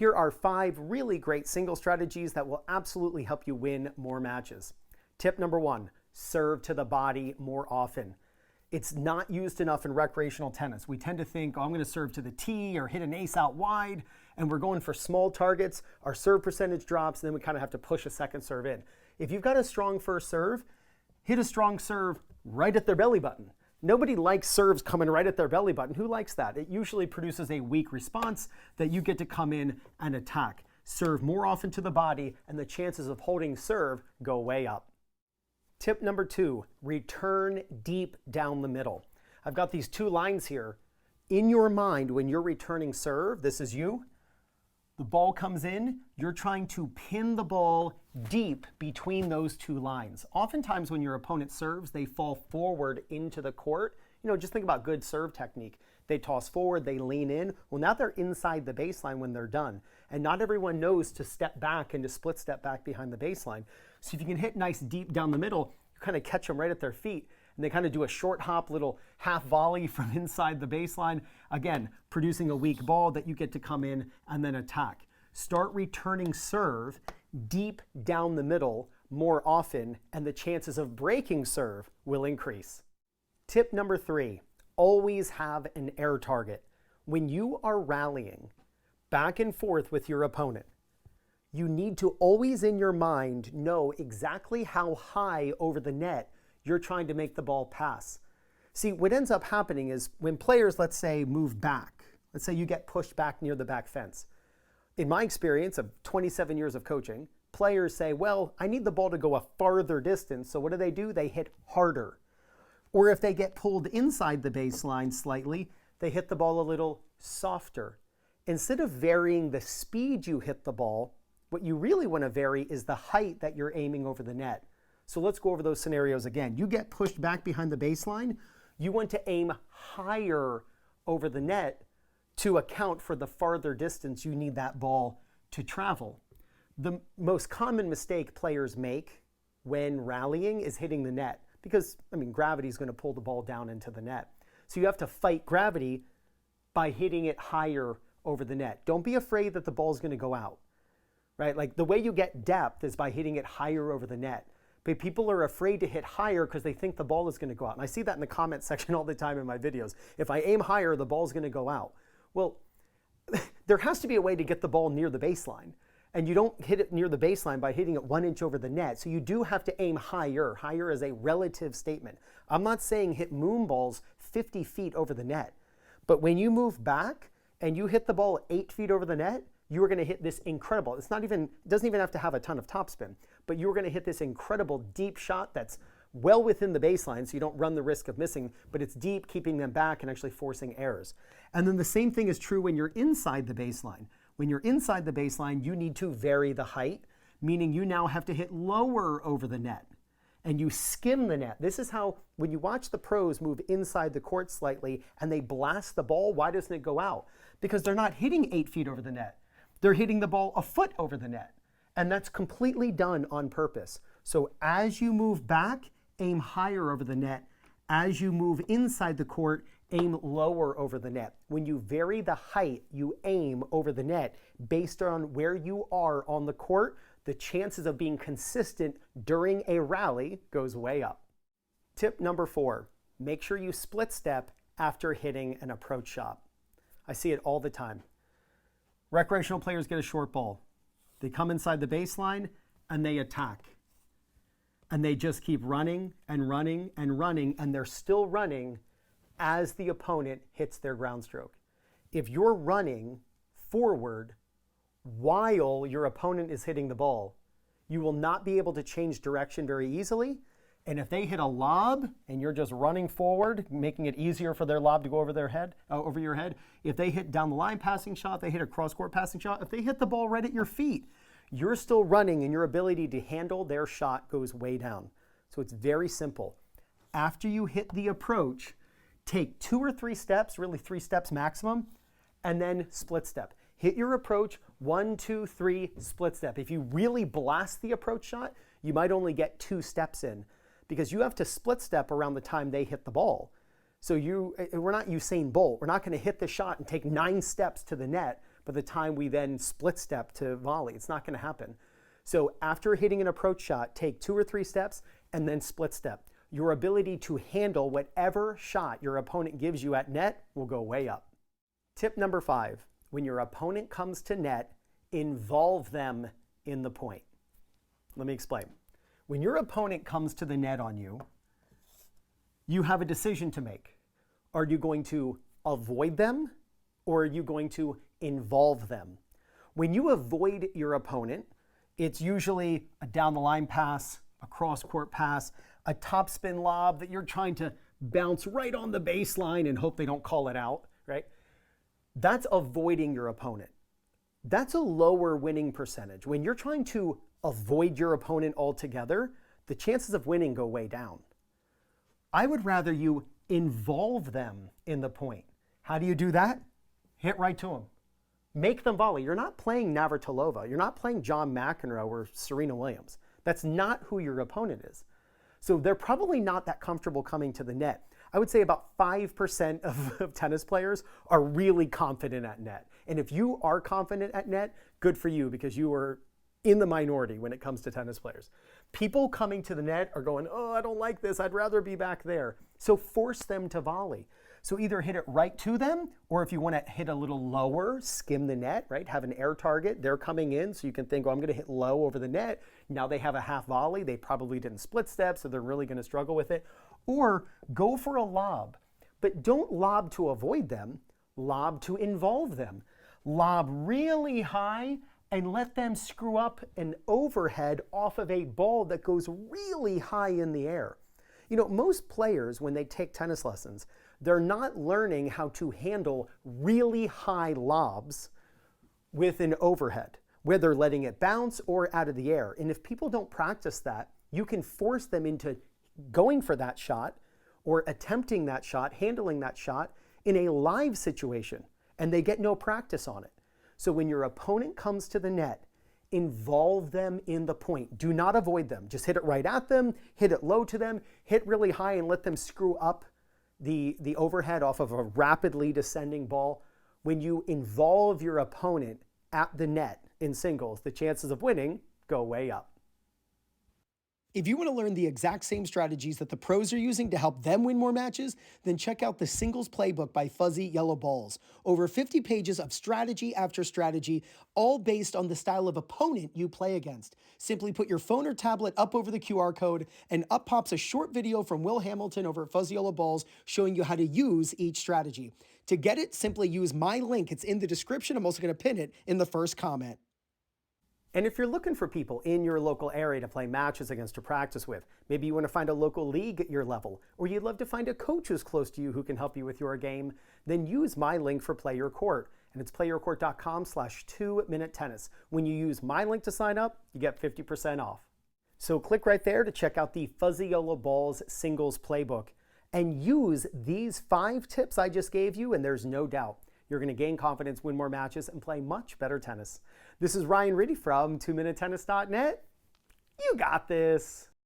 Here are 5 really great single strategies that will absolutely help you win more matches. Tip number 1, serve to the body more often. It's not used enough in recreational tennis. We tend to think, oh, I'm going to serve to the tee or hit an ace out wide, and we're going for small targets. Our serve percentage drops, and then we kind of have to push a second serve in. If you've got a strong first serve, hit a strong serve right at their belly button. Nobody likes serves coming right at their belly button. Who likes that? It usually produces a weak response that you get to come in and attack. Serve more often to the body, and the chances of holding serve go way up. Tip number 2, return deep down the middle. I've got these 2 lines here. In your mind, when you're returning serve, this is you. The ball comes in, you're trying to pin the ball deep between those 2 lines. Oftentimes when your opponent serves, they fall forward into the court. Just think about good serve technique. They toss forward, they lean in. Well, now they're inside the baseline when they're done. And not everyone knows to step back and to split step back behind the baseline. So if you can hit nice deep down the middle, you kind of catch them right at their feet. And they kind of do a short hop, little half volley from inside the baseline. Again, producing a weak ball that you get to come in and then attack. Start returning serve deep down the middle more often, and the chances of breaking serve will increase. Tip number 3, always have an air target. When you are rallying back and forth with your opponent, you need to always in your mind know exactly how high over the net you're trying to make the ball pass. See, what ends up happening is when players, let's say, move back, let's say you get pushed back near the back fence. In my experience of 27 years of coaching, players say, well, I need the ball to go a farther distance, so what do? They hit harder. Or if they get pulled inside the baseline slightly, they hit the ball a little softer. Instead of varying the speed you hit the ball, what you really want to vary is the height that you're aiming over the net. So let's go over those scenarios again. You get pushed back behind the baseline. You want to aim higher over the net to account for the farther distance you need that ball to travel. The most common mistake players make when rallying is hitting the net because, gravity is going to pull the ball down into the net. So you have to fight gravity by hitting it higher over the net. Don't be afraid that the ball is going to go out, right? Like the way you get depth is by hitting it higher over the net. But people are afraid to hit higher because they think the ball is going to go out. And I see that in the comment section all the time in my videos. If I aim higher, the ball is going to go out. Well, there has to be a way to get the ball near the baseline. And you don't hit it near the baseline by hitting it 1 inch over the net. So you do have to aim higher. Higher is a relative statement. I'm not saying hit moon balls 50 feet over the net. But when you move back and you hit the ball 8 feet over the net, you are going to hit this incredible, it doesn't even have to have a ton of topspin, but you're going to hit this incredible deep shot that's well within the baseline so you don't run the risk of missing, but it's deep, keeping them back and actually forcing errors. And then the same thing is true when you're inside the baseline. When you're inside the baseline, you need to vary the height, meaning you now have to hit lower over the net and you skim the net. This is how, when you watch the pros move inside the court slightly and they blast the ball, why doesn't it go out? Because they're not hitting 8 feet over the net. They're hitting the ball a foot over the net. And that's completely done on purpose. So as you move back, aim higher over the net. As you move inside the court, aim lower over the net. When you vary the height you aim over the net based on where you are on the court, the chances of being consistent during a rally goes way up. Tip number 4, make sure you split step after hitting an approach shot. I see it all the time. Recreational players get a short ball. They come inside the baseline and they attack. And they just keep running and running and running, and they're still running as the opponent hits their ground stroke. If you're running forward while your opponent is hitting the ball, you will not be able to change direction very easily. And if they hit a lob and you're just running forward, making it easier for their lob to go over their head, over your head, if they hit down the line passing shot, they hit a cross-court passing shot, if they hit the ball right at your feet, you're still running and your ability to handle their shot goes way down. So it's very simple. After you hit the approach, take 2 or 3 steps, really 3 steps maximum, and then split step. Hit your approach, 1, 2, 3, split step. If you really blast the approach shot, you might only get 2 steps in, because you have to split step around the time they hit the ball. So we're not Usain Bolt. We're not going to hit the shot and take 9 steps to the net by the time we then split step to volley. It's not going to happen. So after hitting an approach shot, take 2 or 3 steps and then split step. Your ability to handle whatever shot your opponent gives you at net will go way up. Tip number 5, when your opponent comes to net, involve them in the point. Let me explain. When your opponent comes to the net on you, you have a decision to make. Are you going to avoid them or are you going to involve them? When you avoid your opponent, it's usually a down the line pass, a cross court pass, a topspin lob that you're trying to bounce right on the baseline and hope they don't call it out, right? That's avoiding your opponent. That's a lower winning percentage. When you're trying to avoid your opponent altogether, the chances of winning go way down. I would rather you involve them in the point. How do you do that? Hit right to them. Make them volley. You're not playing Navratilova. You're not playing John McEnroe or Serena Williams. That's not who your opponent is. So they're probably not that comfortable coming to the net. I would say about 5% of tennis players are really confident at net. And if you are confident at net, good for you, because you are in the minority when it comes to tennis players. People coming to the net are going, oh, I don't like this. I'd rather be back there. So force them to volley. So either hit it right to them, or if you want to hit a little lower, skim the net, right? Have an air target. They're coming in, so you can think, oh, I'm going to hit low over the net. Now they have a half volley. They probably didn't split step, so they're really going to struggle with it. Or go for a lob. But don't lob to avoid them. Lob to involve them. Lob really high and let them screw up an overhead off of a ball that goes really high in the air. You know, most players, when they take tennis lessons, they're not learning how to handle really high lobs with an overhead, whether letting it bounce or out of the air. And if people don't practice that, you can force them into going for that shot or attempting that shot, handling that shot in a live situation, and they get no practice on it. So when your opponent comes to the net, involve them in the point. Do not avoid them. Just hit it right at them, hit it low to them, hit really high and let them screw up the overhead off of a rapidly descending ball. When you involve your opponent at the net in singles, the chances of winning go way up. If you want to learn the exact same strategies that the pros are using to help them win more matches, then check out the Singles Playbook by Fuzzy Yellow Balls. Over 50 pages of strategy after strategy, all based on the style of opponent you play against. Simply put your phone or tablet up over the QR code, and up pops a short video from Will Hamilton over at Fuzzy Yellow Balls showing you how to use each strategy. To get it, simply use my link. It's in the description. I'm also going to pin it in the first comment. And if you're looking for people in your local area to play matches against or practice with, maybe you want to find a local league at your level, or you'd love to find a coach who's close to you who can help you with your game, then use my link for PlayYourCourt. And it's playyourcourt.com/2minutetennis. When you use my link to sign up, you get 50% off. So click right there to check out the Fuzzy Yellow Balls Singles Playbook and use these 5 tips I just gave you, and there's no doubt you're going to gain confidence, win more matches, and play much better tennis. This is Ryan Ritty from 2minutetennis.net. You got this.